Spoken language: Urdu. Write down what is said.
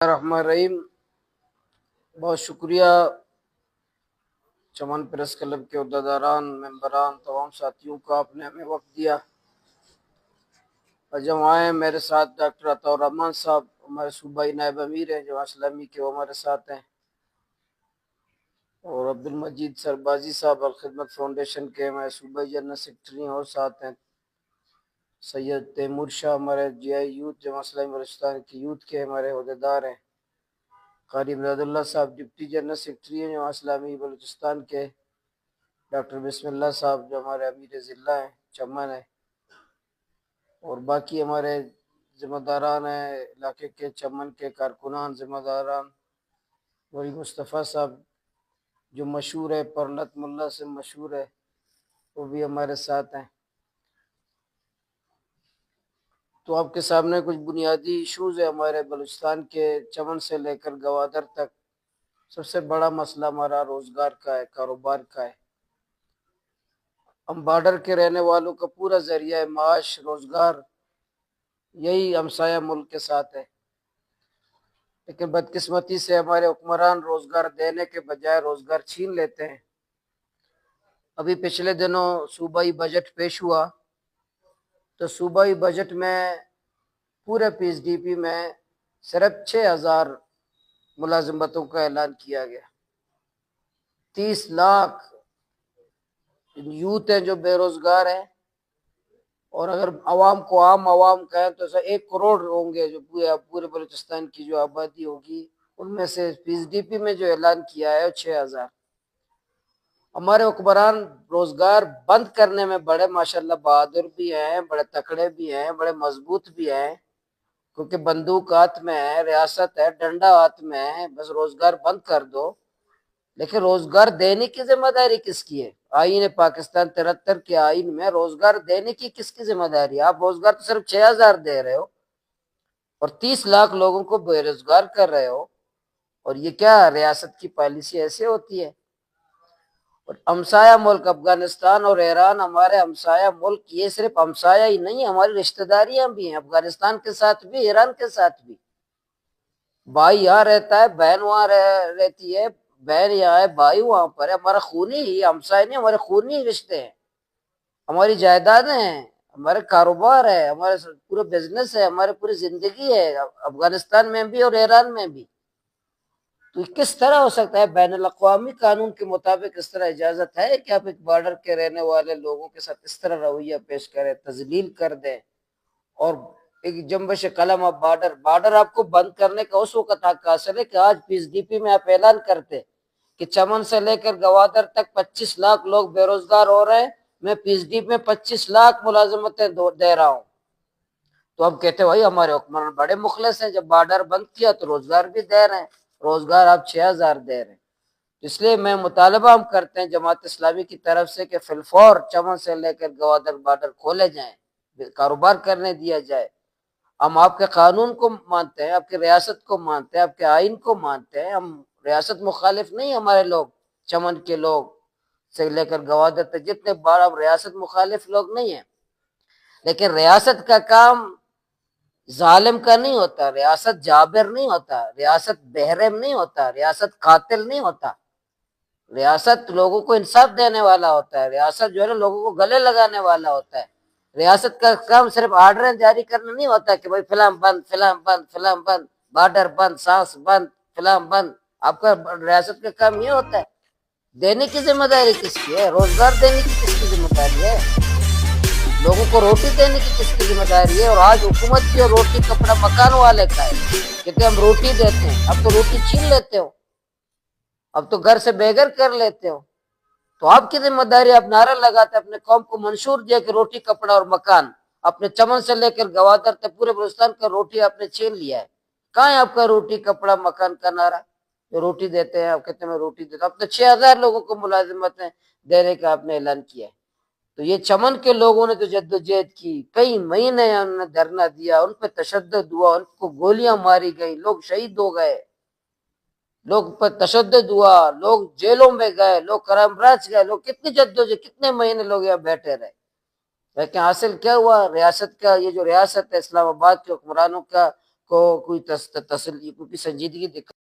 الرحمن الرحیم، بہت شکریہ چمن پریس کلب کے عہدیداران، ممبران، تمام ساتھیوں کا آپ نے ہمیں وقت دیا۔ اور جب آئے میرے ساتھ ڈاکٹر عطاء الرحمن صاحب ہمارے صوبائی نائب امیر ہیں جو اسلامی کے، وہ ہمارے ساتھ ہیں، اور عبد المجید سربازی صاحب الخدمت فاؤنڈیشن کے ہمارے صوبائی جنرل سیکرٹری ہیں اور ساتھ ہیں۔ سید تیمور شاہ ہمارے جی آئی یوتھ جماعت اسلامی بلوچستان کی یوتھ کے ہمارے عہدیدار ہیں۔ قاری مراد اللہ صاحب ڈپٹی جنرل سیکرٹری ہیں جماعت اسلامی بلوچستان کے۔ ڈاکٹر بسم اللہ صاحب جو ہمارے امیر ضلع ہیں چمن ہیں، اور باقی ہمارے ذمہ داران ہیں علاقے کے، چمن کے کارکنان، ذمہ داران، ولی مصطفیٰ صاحب جو مشہور ہے، پرنت ملا سے مشہور ہے، وہ بھی ہمارے ساتھ ہیں۔ تو آپ کے سامنے کچھ بنیادی ایشوز ہیں ہمارے بلوچستان کے، چمن سے لے کر گوادر تک۔ سب سے بڑا مسئلہ ہمارا روزگار کا ہے، کاروبار کا ہے۔ ہم بارڈر کے رہنے والوں کا پورا ذریعہ معاش، روزگار یہی ہمسایہ ملک کے ساتھ ہے، لیکن بدقسمتی سے ہمارے حکمران روزگار دینے کے بجائے روزگار چھین لیتے ہیں۔ ابھی پچھلے دنوں صوبائی بجٹ پیش ہوا تو صوبائی بجٹ میں پورے پی ایس ڈی پی میں صرف 6,000 ملازمتوں کا اعلان کیا گیا۔ 30 لاکھ یوتھ ہیں جو بے روزگار ہیں، اور اگر عوام کو عام عوام کہیں تو 1 کروڑ ہوں گے جو پورے بلوچستان کی جو آبادی ہوگی، ان میں سے پی ایس ڈی پی میں جو اعلان کیا ہے 6,000۔ ہمارے حکمران روزگار بند کرنے میں بڑے ماشاءاللہ بہادر بھی ہیں، بڑے تکڑے بھی ہیں، بڑے مضبوط بھی ہیں، کیونکہ بندوق ہاتھ میں ہے، ریاست ہے، ڈنڈا ہاتھ میں ہے، بس روزگار بند کر دو۔ لیکن روزگار دینے کی ذمہ داری کس کی ہے؟ آئین پاکستان 73 کے آئین میں روزگار دینے کی کس کی ذمہ داری ہے؟ آپ روزگار تو صرف 6,000 دے رہے ہو اور 30 لاکھ لوگوں کو بے روزگار کر رہے ہو، اور یہ کیا ریاست کی پالیسی ایسے ہوتی ہے؟ اور ہمسایہ ملک افغانستان اور ایران ہمارے ہمسایہ ملک، یہ صرف ہمسایہ ہی نہیں، ہماری رشتہ داریاں بھی ہیں، افغانستان کے ساتھ بھی، ایران کے ساتھ بھی۔ بھائی یہاں رہتا ہے، بہن وہاں رہتی ہے، بہن یہاں ہے، بھائی وہاں پر ہے، ہمارا خونی ہی ہمسایہ نہیں، ہمارے خونی رشتے ہیں، ہماری جائیدادیں ہیں، ہمارے کاروبار ہے، ہمارے پورے بزنس ہے، ہمارے پوری زندگی ہے افغانستان میں بھی اور ایران میں بھی۔ تو کس طرح ہو سکتا ہے؟ بین الاقوامی قانون کے مطابق اس طرح اجازت ہے کہ آپ ایک بارڈر کے رہنے والے لوگوں کے ساتھ اس طرح رویہ پیش کریں، تذلیل کر دیں، اور ایک جنبش قلم آپ بارڈر آپ کو بند کرنے کا اس وقت حق حاصل ہے کہ آج پی ایس ڈی پی میں آپ اعلان کرتے کہ چمن سے لے کر گوادر تک 25 لاکھ لوگ بے روزگار ہو رہے ہیں، میں پی ایس ڈی پی میں 25 لاکھ ملازمتیں دے رہا ہوں۔ تو اب کہتے بھائی ہمارے حکمران بڑے مخلص ہیں، جب بارڈر بند کیا تو روزگار بھی دے رہے ہیں، روزگار آپ 6,000 دے رہے ہیں۔ اس لیے میں مطالبہ ہم کرتے ہیں جماعت اسلامی کی طرف سے کہ فی الفور چمن سے لے کر گوادر بارڈر کھولے جائیں، کاروبار کرنے دیا جائے۔ ہم آپ کے قانون کو مانتے ہیں، آپ کی ریاست کو مانتے ہیں، آپ کے آئین کو مانتے ہیں، ہم ریاست مخالف نہیں، ہمارے لوگ چمن کے لوگ سے لے کر گوادر تک جتنے بار اب ریاست مخالف لوگ نہیں ہیں، لیکن ریاست کا کام ظالم کا نہیں ہوتا، ریاست جابر نہیں ہوتا، ریاست بحرم نہیں ہوتا، ریاست قاتل نہیں ہوتا، ریاست لوگوں کو انصاف دینے والا ہوتا ہے، ریاست جو ہے نا لوگوں کو گلے لگانے والا ہوتا ہے۔ ریاست کا کام صرف آرڈر جاری کرنا نہیں ہوتا کہ بھائی فلاں بند، فلاں بند، فلاں بند، بارڈر بند، سانس بند، فلاں بند۔ آپ کا ریاست کا کام یہ ہوتا ہے۔ دینے کی ذمہ داری کس کی ہے؟ روزگار دینے کی کس کی ذمہ داری ہے؟ لوگوں کو روٹی دینے کی کس کی ذمہ داری ہے؟ اور آج حکومت کی اور روٹی کپڑا مکان والے کا ہے، کہتے ہم روٹی دیتے ہیں، اب تو روٹی چھین لیتے ہو، اب تو گھر سے بے گھر کر لیتے ہو۔ تو آپ کی ذمہ داری، آپ نعرہ لگاتے اپنے قوم کو منشور دیا کہ روٹی کپڑا اور مکان، اپنے چمن سے لے کر گوادر تک پورے بلوچستان کا روٹی آپ نے چھین لیا ہے۔ کہاں ہے آپ کا روٹی کپڑا مکان کا نعرہ؟ جو روٹی دیتے ہیں آپ کہتے ہیں میں روٹی دیتا ہوں، اب تو 6,000 لوگوں کو ملازمتیں دینے کا آپ نے اعلان کیا ہے۔ تو یہ چمن کے لوگوں نے جو جدوجہد کی، کئی مہینے انہوں نے دھرنا دیا، ان پہ تشدد ہوا، ان کو گولیاں ماری گئی، لوگ شہید ہو گئے، لوگ پر تشدد ہوا، لوگ جیلوں میں گئے، لوگ کرائم برانچ گئے، لوگ کتنی جدوجہد، کتنے مہینے لوگ یہاں بیٹھے رہے، لیکن حاصل کیا ہوا؟ ریاست کا یہ جو ریاست ہے، اسلام آباد کے حکمرانوں کا کو کوئی کوئی سنجیدگی دکھا